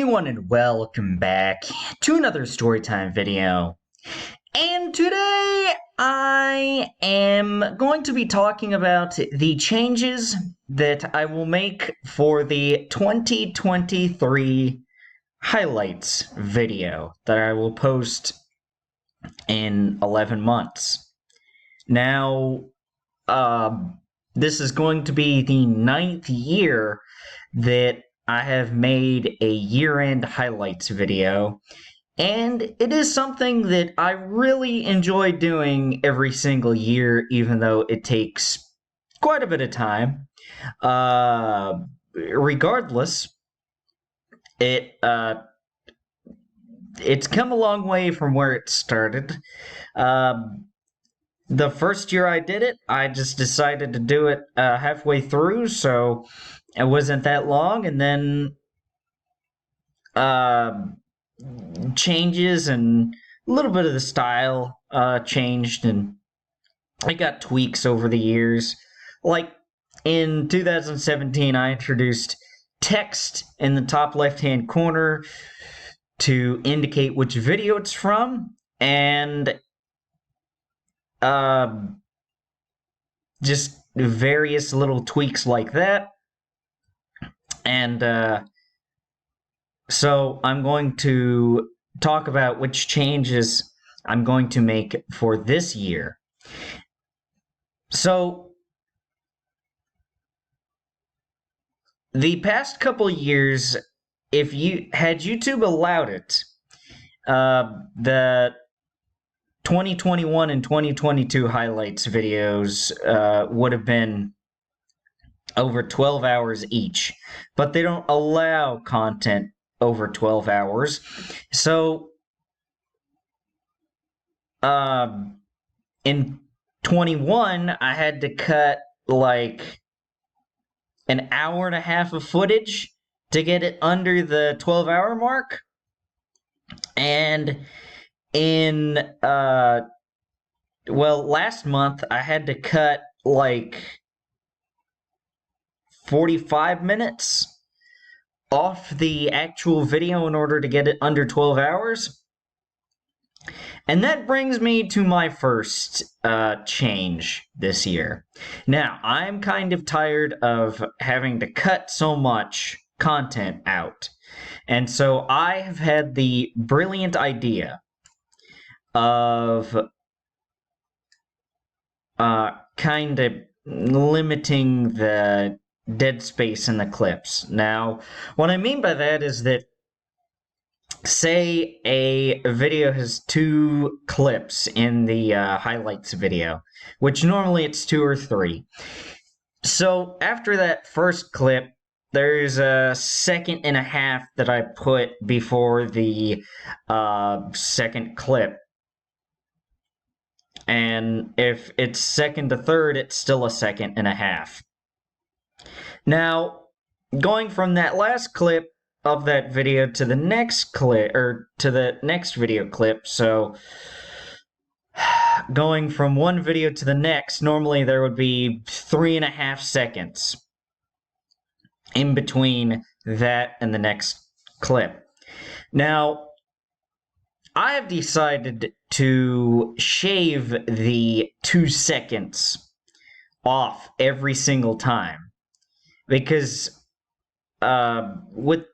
everyone, and welcome back to another Storytime video. And today I am going to be talking about the changes that I will make for the 2023 highlights video that I will post in 11 months. Now, this is going to be the 9th year that I have made a year-end highlights video, and it is something that I really enjoy doing every single year, even though it takes quite a bit of time. Regardless, it's come a long way from where it started. The first year I did it, I just decided to do it halfway through, so it wasn't that long, and then changes and a little bit of the style changed, and I got tweaks over the years. Like in 2017, I introduced text in the top left-hand corner to indicate which video it's from, and just various little tweaks like that. And so I'm going to talk about which changes I'm going to make for this year. So the past couple years, if YouTube allowed it, the 2021 and 2022 highlights videos would have been over 12 hours each, but they don't allow content over 12 hours. So in 21, I had to cut like an hour and a half of footage to get it under the 12-hour mark. And in last month I had to cut like 45 minutes off the actual video in order to get it under 12 hours. And that brings me to my first change this year. Now, I'm kind of tired of having to cut so much content out. And so I have had the brilliant idea of kind of limiting the dead space in the clips. Now, what I mean by that is that, say a video has 2 clips in the highlights video, which normally it's 2 or 3. So after that first clip, there's a 1.5 seconds that I put before the second clip. And if it's second to third, it's still a 1.5 seconds. Now, going from that last clip of that video to the next clip, or to the next video clip, so going from one video to the next, normally there would be 3.5 seconds in between that and the next clip. Now, I have decided to shave the 2 seconds off every single time, because with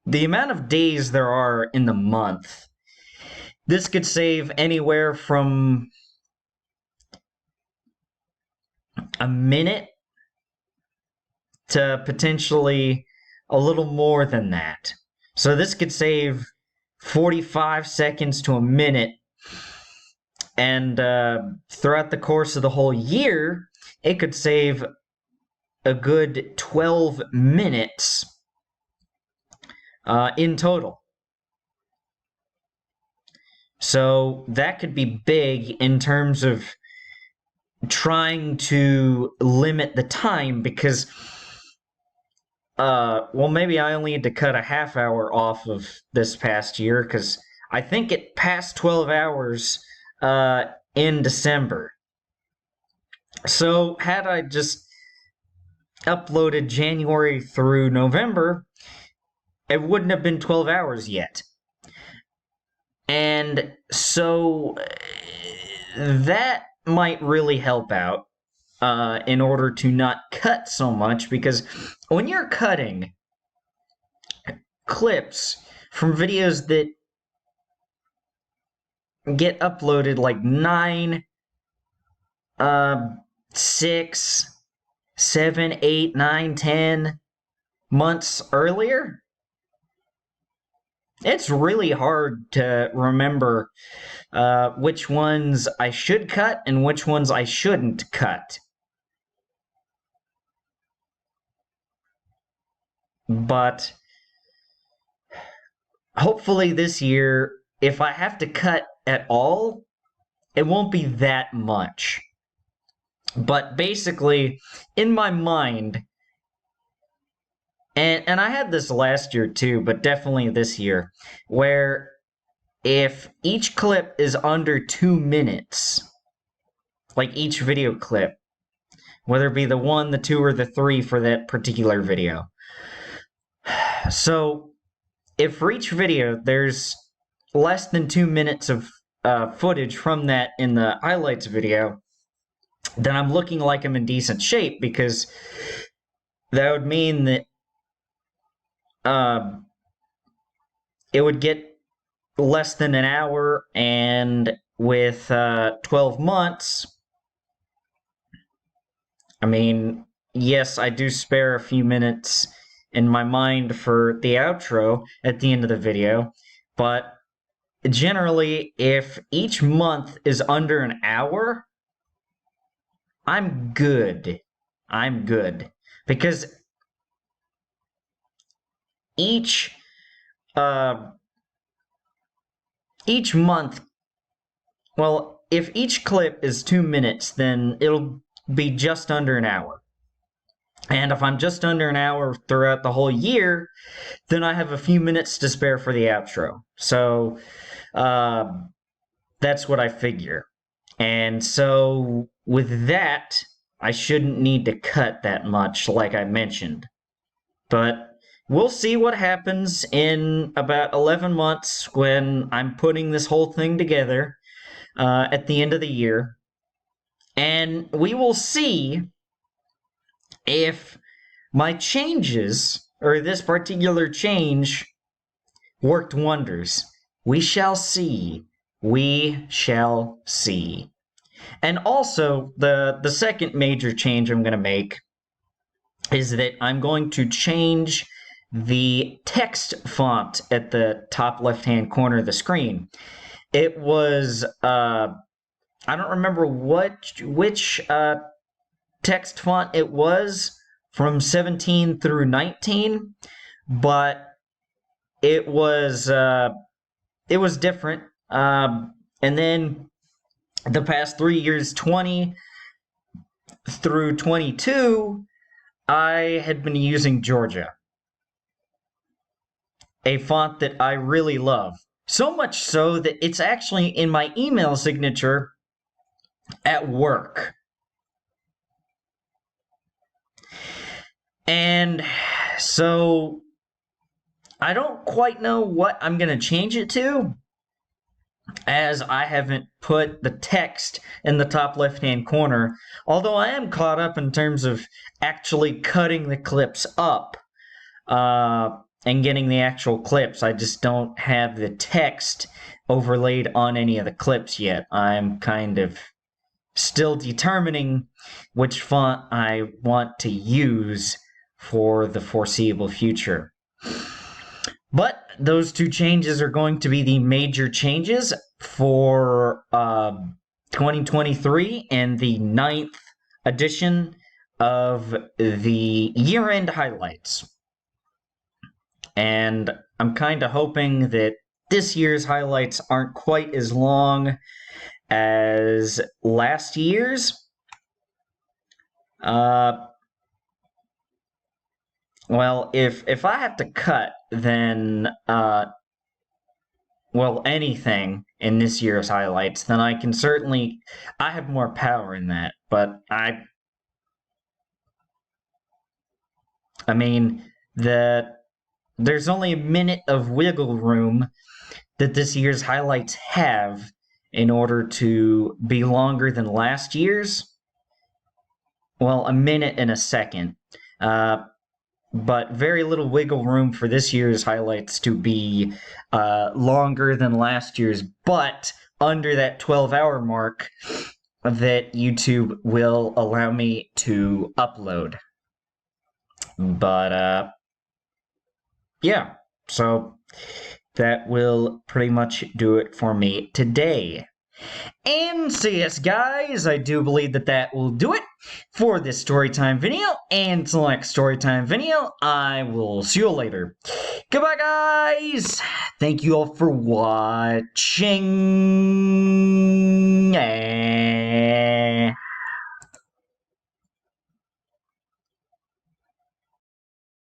the amount of days there are in the month, this could save anywhere from a minute to potentially a little more than that. So this could save 45 seconds to a minute, and throughout the course of the whole year, it could save a good 12 minutes in total. So that could be big in terms of trying to limit the time, because maybe I only had to cut a half hour off of this past year, because I think it passed 12 hours in December. So had I just uploaded January through November, it wouldn't have been 12 hours yet. And so that might really help out in order to not cut so much, because when you're cutting clips from videos that get uploaded like 9, 6, 7, 8, 9, 10 months earlier, it's really hard to remember which ones I should cut and which ones I shouldn't cut. But hopefully this year, if I have to cut at all, it won't be that much. But basically, in my mind, and I had this last year too, but definitely this year, where if each clip is under 2 minutes, like each video clip, whether it be the 1, the 2, or the 3 for that particular video. So, if for each video there's less than 2 minutes of footage from that in the highlights video, then I'm looking like I'm in decent shape, because that would mean that it would get less than an hour, and with 12 months, I mean, yes, I do spare a few minutes in my mind for the outro at the end of the video, but generally, if each month is under an hour, I'm good. I'm good. Because each month, well, if each clip is 2 minutes, then it'll be just under an hour. And if I'm just under an hour throughout the whole year, then I have a few minutes to spare for the outro. So, that's what I figure. And so, with that, I shouldn't need to cut that much, like I mentioned. But we'll see what happens in about 11 months when I'm putting this whole thing together at the end of the year. And we will see if my changes, or this particular change, worked wonders. We shall see. We shall see. And also, the second major change I'm going to make is that I'm going to change the text font at the top left-hand corner of the screen. It was, I don't remember which text font it was from 17 through 19, but it was different. And then the past 3 years, 20 through 22, I had been using Georgia, a font that I really love. So much so that it's actually in my email signature at work. And so I don't quite know what I'm going to change it to, as I haven't put the text in the top left-hand corner, although I am caught up in terms of actually cutting the clips up and getting the actual clips. I just don't have the text overlaid on any of the clips yet. I'm kind of still determining which font I want to use for the foreseeable future. But those two changes are going to be the major changes for 2023 and the 9th edition of the year-end highlights. And I'm kind of hoping that this year's highlights aren't quite as long as last year's. Well, if I have to cut, then, well, anything in this year's highlights, then I can certainly, I have more power in that, but I mean, the there's only a minute of wiggle room that this year's highlights have in order to be longer than last year's. Well, a minute and a second. But very little wiggle room for this year's highlights to be longer than last year's, but under that 12-hour mark that YouTube will allow me to upload. But, yeah, so that will pretty much do it for me today. And so yes, guys, I do believe that will do it for this storytime video. And until the next storytime video, I will see you later. Goodbye, guys! Thank you all for watching,